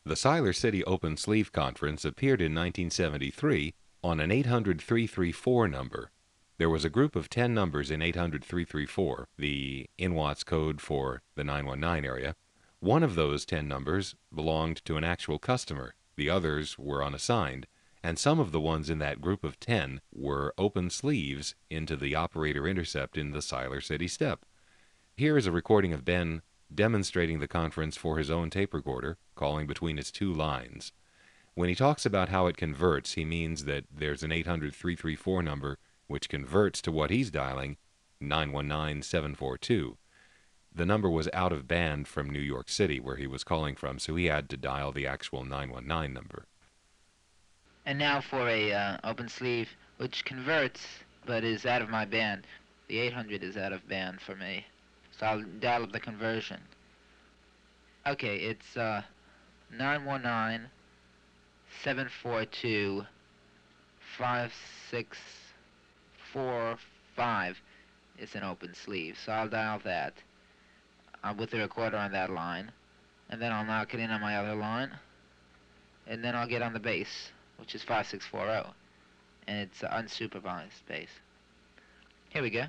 The Siler City Open Sleeve Conference appeared in 1973 on an 800-334 number. There was a group of 10 numbers in 800-334, the INWATS code for the 919 area. One of those 10 numbers belonged to an actual customer. The others were unassigned, and some of the ones in that group of 10 were open sleeves into the operator intercept in the Siler City step. Here is a recording of Ben demonstrating the conference for his own tape recorder, calling between its two lines. When he talks about how it converts, he means that there's an 800-334 number which converts to what he's dialing, 919-742. The number was out of band from New York City, where he was calling from, so he had to dial the actual 919 number. And now for a open sleeve, which converts, but is out of my band. The 800 is out of band for me, so I'll dial up the conversion. Okay, it's 919-742-5645. It's an open sleeve, so I'll dial that with the recorder on that line, and then I'll knock it in on my other line, and then I'll get on the bass, which is 5640, and it's unsupervised bass. Here we go.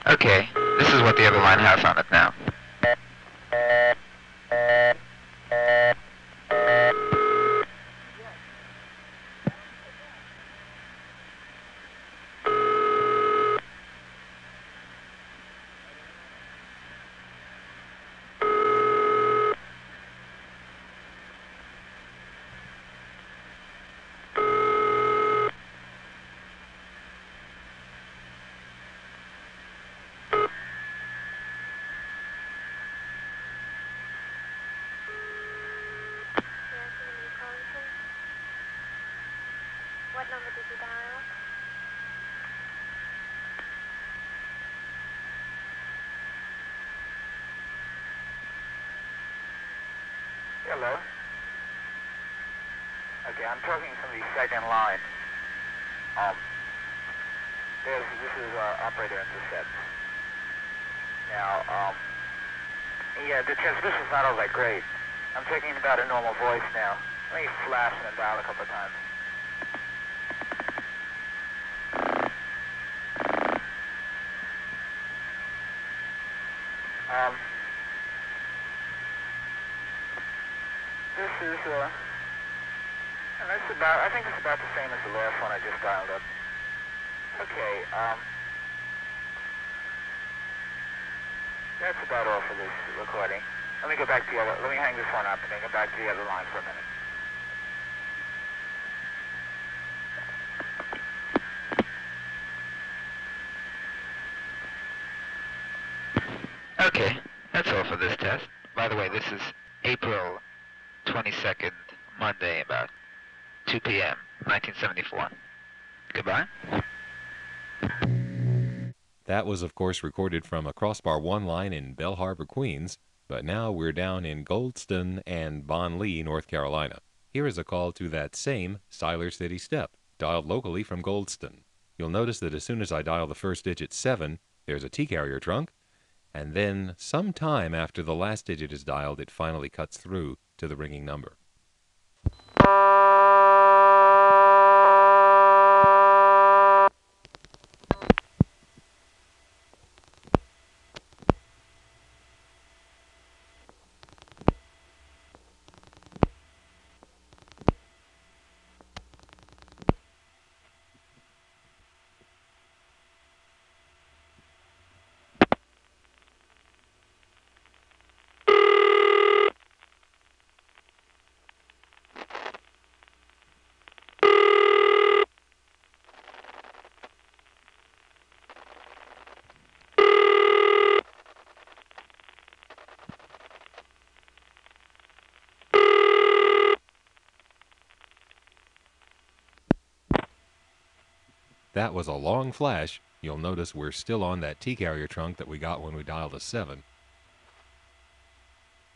Okay, this is what the other line has on it now. What number did you dial? Hello. Okay, I'm talking from the second line. This is operator intercept. Now, yeah, the transmission's not all that great. I'm talking about a normal voice now. Let me flash and dial a couple of times. This is, and that's about, I think it's about the same as the last one I just dialed up. Okay, that's about all for this recording. Let me go back to the other, let me hang this one up and then go back to the other line for a minute. Okay, that's all for this test. By the way, this is April 22nd, Monday, about 2 p.m., 1974. Goodbye. That was, of course, recorded from a Crossbar 1 line in Belle Harbor, Queens, but now we're down in Goldston and Bonlee, North Carolina. Here is a call to that same Siler City step, dialed locally from Goldston. You'll notice that as soon as I dial the first digit 7, there's a T-carrier trunk, and then some time after the last digit is dialed, it finally cuts through to the ringing number. That was a long flash. You'll notice we're still on that T-carrier trunk that we got when we dialed a 7.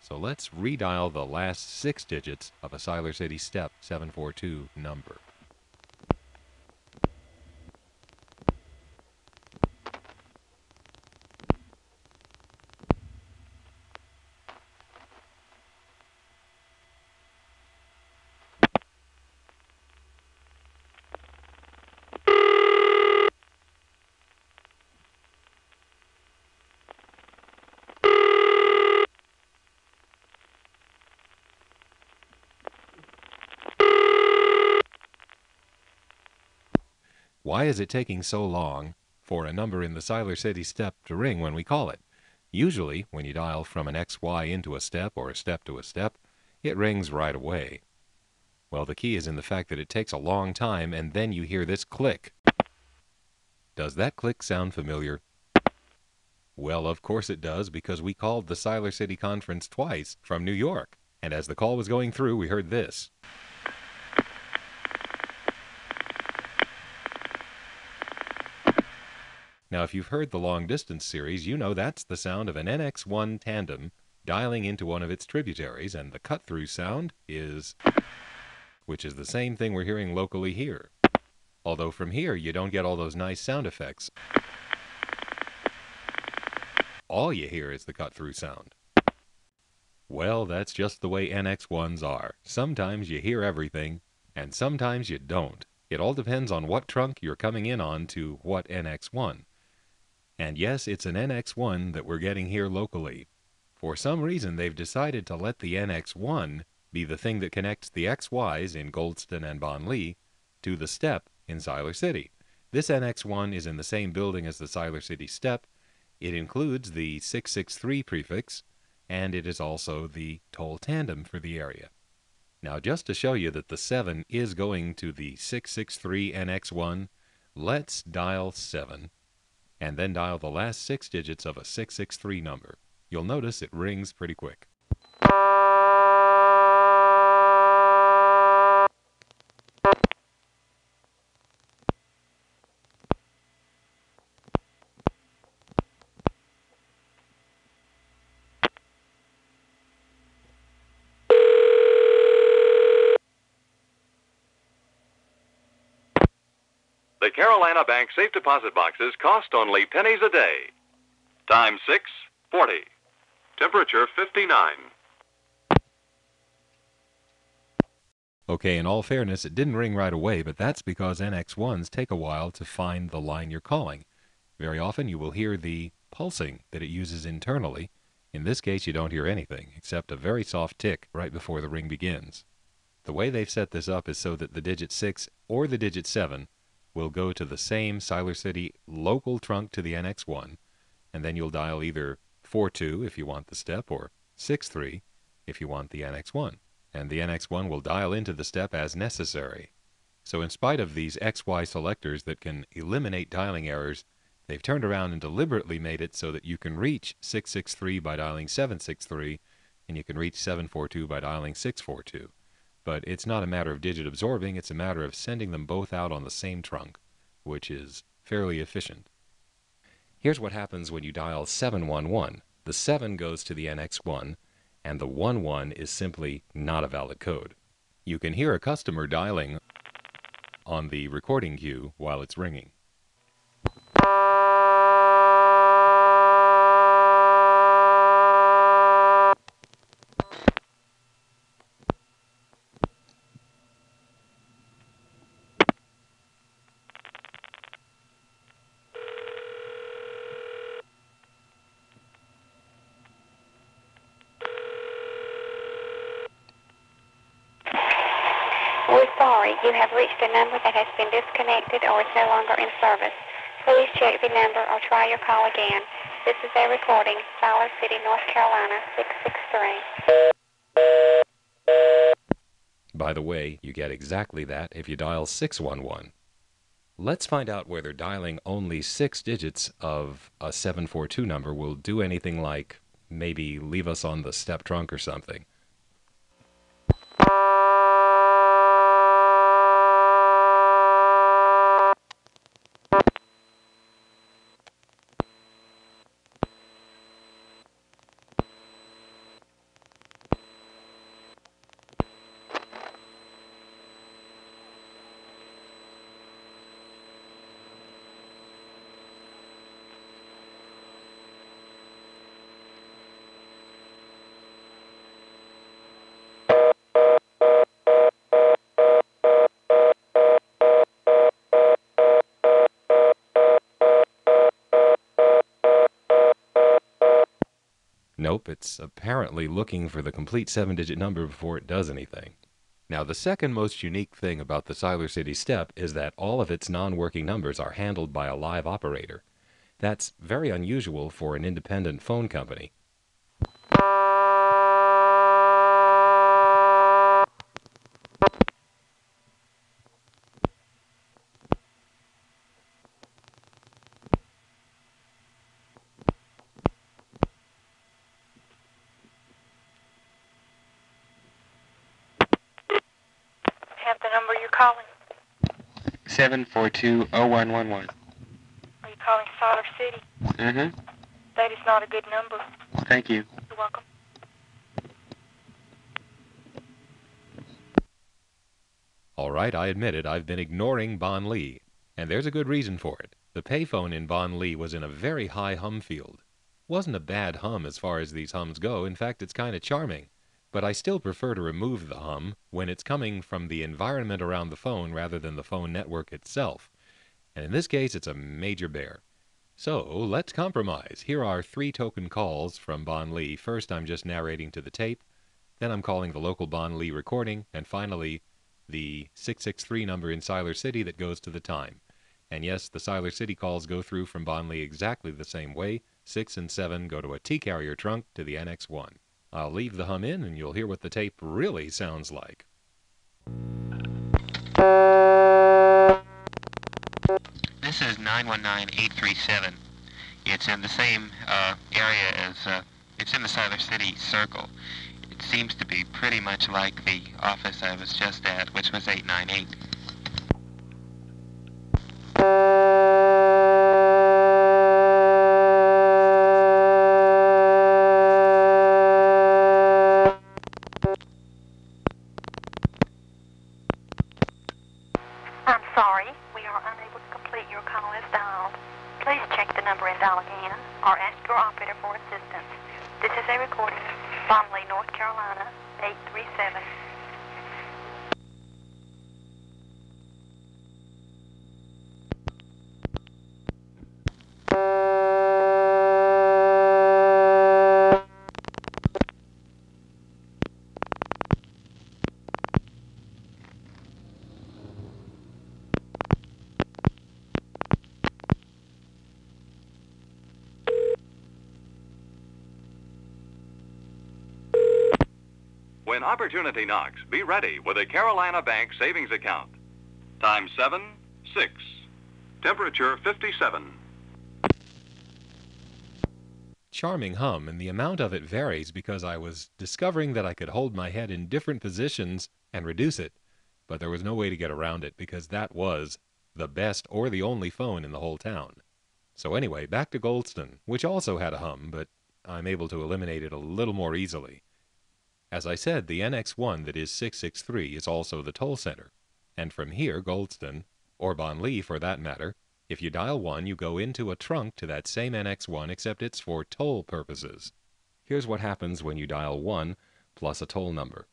So let's redial the last 6 digits of a Siler City Step 742 number. Why is it taking so long for a number in the Siler City Step to ring when we call it? Usually, when you dial from an XY into a step or a step to a step, it rings right away. Well, the key is in the fact that it takes a long time, and then you hear this click. Does that click sound familiar? Well, of course it does, because we called the Siler City Conference twice from New York. And as the call was going through, we heard this. Now, if you've heard the Long Distance series, you know that's the sound of an NX1 tandem dialing into one of its tributaries, and the cut-through sound is, which is the same thing we're hearing locally here. Although from here, you don't get all those nice sound effects. All you hear is the cut-through sound. Well, that's just the way NX1s are. Sometimes you hear everything, and sometimes you don't. It all depends on what trunk you're coming in on to what NX1. And yes, it's an NX1 that we're getting here locally. For some reason, they've decided to let the NX1 be the thing that connects the XYs in Goldston and Bonlee to the step in Siler City. This NX1 is in the same building as the Siler City Step. It includes the 663 prefix, and it is also the toll tandem for the area. Now, just to show you that the 7 is going to the 663 NX1, let's dial 7, and then dial the last 6 digits of a 663 number. You'll notice it rings pretty quick. The Carolina Bank safe deposit boxes cost only pennies a day. Time 6, 40. Temperature 59. Okay, in all fairness, it didn't ring right away, but that's because NX1s take a while to find the line you're calling. Very often you will hear the pulsing that it uses internally. In this case, you don't hear anything, except a very soft tick right before the ring begins. The way they've set this up is so that the digit 6 or the digit 7 will go to the same Siler City local trunk to the NX1, and then you'll dial either 4-2 if you want the step, or 6-3 if you want the NX1. And the NX1 will dial into the step as necessary. So in spite of these XY selectors that can eliminate dialing errors, they've turned around and deliberately made it so that you can reach 663 by dialing 763, and you can reach 742 by dialing 642. But it's not a matter of digit absorbing, it's a matter of sending them both out on the same trunk, which is fairly efficient. Here's what happens when you dial 711. The 7 goes to the NX1, and the 11 is simply not a valid code. You can hear a customer dialing on the recording queue while it's ringing. We're sorry, you have reached a number that has been disconnected or is no longer in service. Please check the number or try your call again. This is a recording, Siler City, North Carolina, 663. By the way, you get exactly that if you dial 611. Let's find out whether dialing only 6 digits of a 742 number will do anything like maybe leave us on the step trunk or something. Nope, it's apparently looking for the complete 7-digit number before it does anything. Now, the second most unique thing about the Siler City step is that all of its non-working numbers are handled by a live operator. That's very unusual for an independent phone company. Have the number you're calling. 742-0111. Are you calling Siler City? Mm-hmm. That is not a good number. Thank you. You're welcome. All right, I admit it, I've been ignoring Bonlee, and there's a good reason for it. The payphone in Bonlee was in a very high hum field. Wasn't a bad hum as far as these hums go. In fact, it's kind of charming. But I still prefer to remove the hum when it's coming from the environment around the phone rather than the phone network itself. And in this case, it's a major bear. So let's compromise. Here are 3 token calls from Bonlee. First, I'm just narrating to the tape. Then I'm calling the local Bonlee recording. And finally, the 663 number in Siler City that goes to the time. And yes, the Siler City calls go through from Bonlee exactly the same way. 6 and 7 go to a T-carrier trunk to the NX1. I'll leave the hum in and you'll hear what the tape really sounds like. This is 919837. It's in the same area as, it's in the Siler City circle. It seems to be pretty much like the office I was just at, which was 898. I'm sorry. We are unable to complete your call as dialed. Please check the number and dial again, or ask your operator for assistance. This is a recording. Bonlee, North Carolina, 837. When opportunity knocks, be ready with a Carolina Bank savings account. Time 7, 6. Temperature 57. Charming hum, and the amount of it varies because I was discovering that I could hold my head in different positions and reduce it, but there was no way to get around it because that was the best or the only phone in the whole town. So anyway, back to Goldston, which also had a hum, but I'm able to eliminate it a little more easily. As I said, the NX1 that is 663 is also the toll center. And from here, Goldston, or Bonlee for that matter, if you dial 1, you go into a trunk to that same NX1 except it's for toll purposes. Here's what happens when you dial 1 plus a toll number.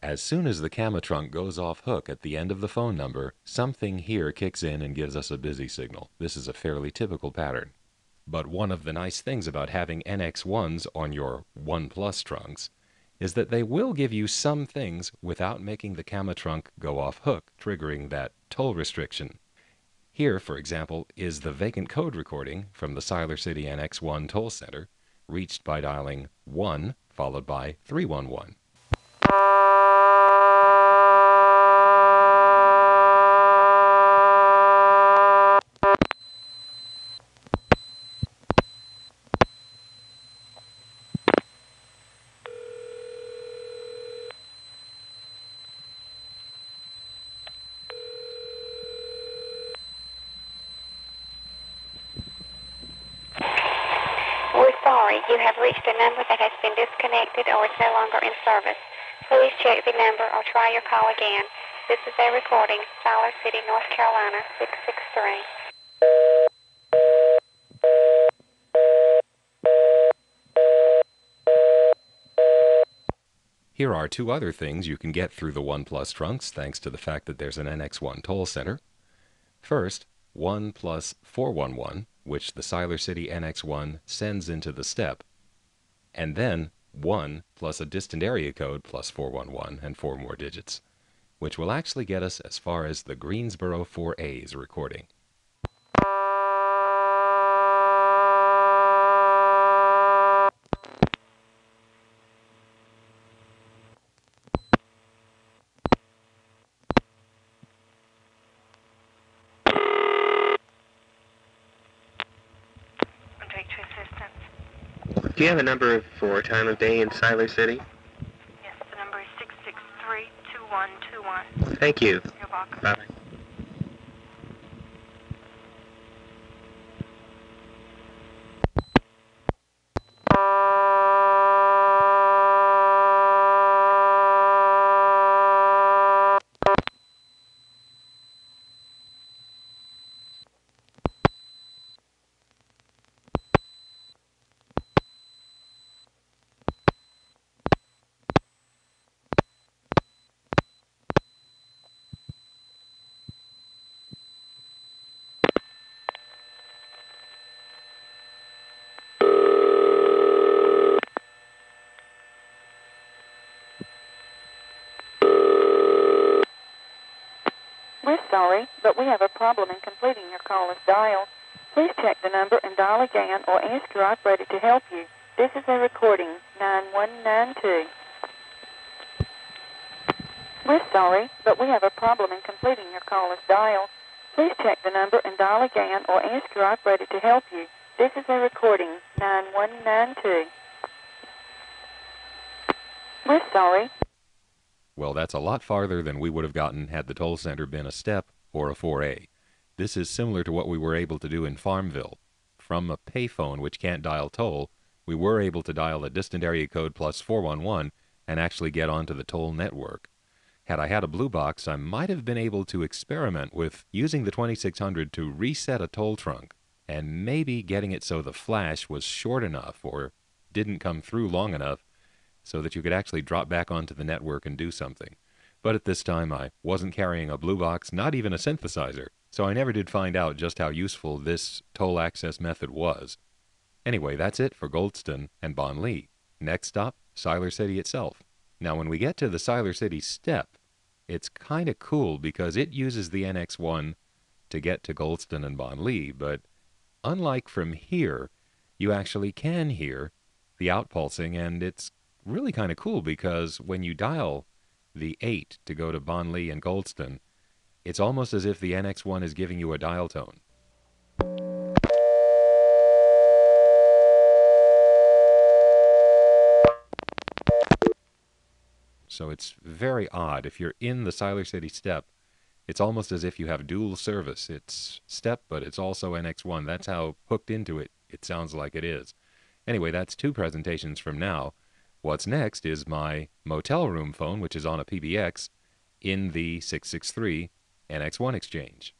As soon as the camera trunk goes off hook at the end of the phone number, something here kicks in and gives us a busy signal. This is a fairly typical pattern. But one of the nice things about having NX1s on your 1 Plus trunks is that they will give you some things without making the camera trunk go off hook, triggering that toll restriction. Here, for example, is the vacant code recording from the Siler City NX1 toll center, reached by dialing 1 followed by 311. You have reached a number that has been disconnected or is no longer in service. Please check the number or try your call again. This is a recording, Siler City, North Carolina, 663. Here are two other things you can get through the OnePlus trunks thanks to the fact that there's an NX1 toll center. First, 1 plus 411, which the Siler City NX1 sends into the step, and then 1 plus a distant area code plus 411 and 4 more digits, which will actually get us as far as the Greensboro 4A's recording. Do you have a number for time of day in Siler City? Yes, the number is 663-2121. Thank you. You're welcome. Bye. We're sorry, but we have a problem in completing your call as dialed. Please check the number and dial again or ask your operator to help you. This is a recording, 9192. We're sorry, but we have a problem in completing your call as dialed. Please check the number and dial again or ask your operator to help you. This is a recording, 9192. We're sorry. Well, that's a lot farther than we would have gotten had the toll center been a step or a 4A. This is similar to what we were able to do in Farmville. From a payphone which can't dial toll, we were able to dial a distant area code plus 411 and actually get onto the toll network. Had I had a blue box, I might have been able to experiment with using the 2600 to reset a toll trunk and maybe getting it so the flash was short enough or didn't come through long enough so that you could actually drop back onto the network and do something. But at this time I wasn't carrying a blue box, not even a synthesizer, so I never did find out just how useful this toll access method was. Anyway, that's it for Goldston and Bonlee. Next stop, Siler City itself. Now when we get to the Siler City step, it's kind of cool because it uses the NX1 to get to Goldston and Bonlee, but unlike from here, you actually can hear the outpulsing, and it's really kind of cool because when you dial the 8 to go to Bonlee and Goldston, it's almost as if the NX1 is giving you a dial tone. So it's very odd. If you're in the Siler City step, it's almost as if you have dual service. It's step, but it's also NX1. That's how hooked into it sounds like it is. Anyway, that's two presentations from now. What's next is my motel room phone, which is on a PBX, in the 663 NX1 exchange.